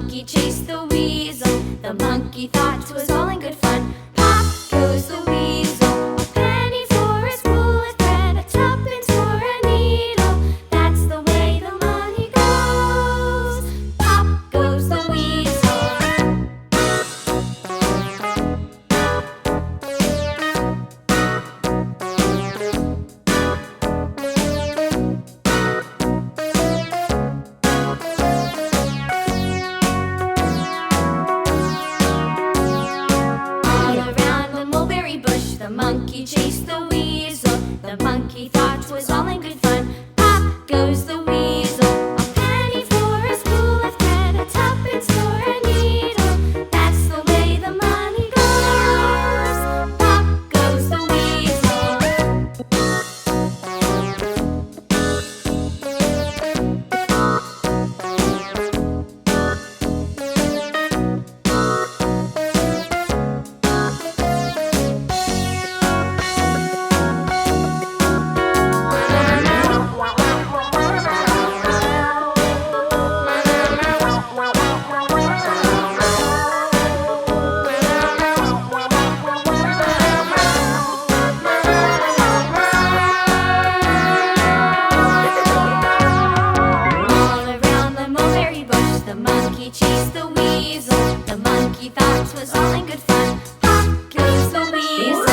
monkey chased the weasel. The monkey thought 'twas all in good fun. Pop goes the weasel, a penny for a spool of thread, a tuppence for a needle. That's the way the money goes. Pop goes the weasel. The monkey chased the weasel. The monkey thought 'twas all in good fun. Pop goes the weasel, a penny for a spool of thread, a tuppence for a needle. That's the way the money goes. Pop goes the weasel. The monkey chased the weasel. The monkey thought 'twas all in good fun. Pop goes the weasel.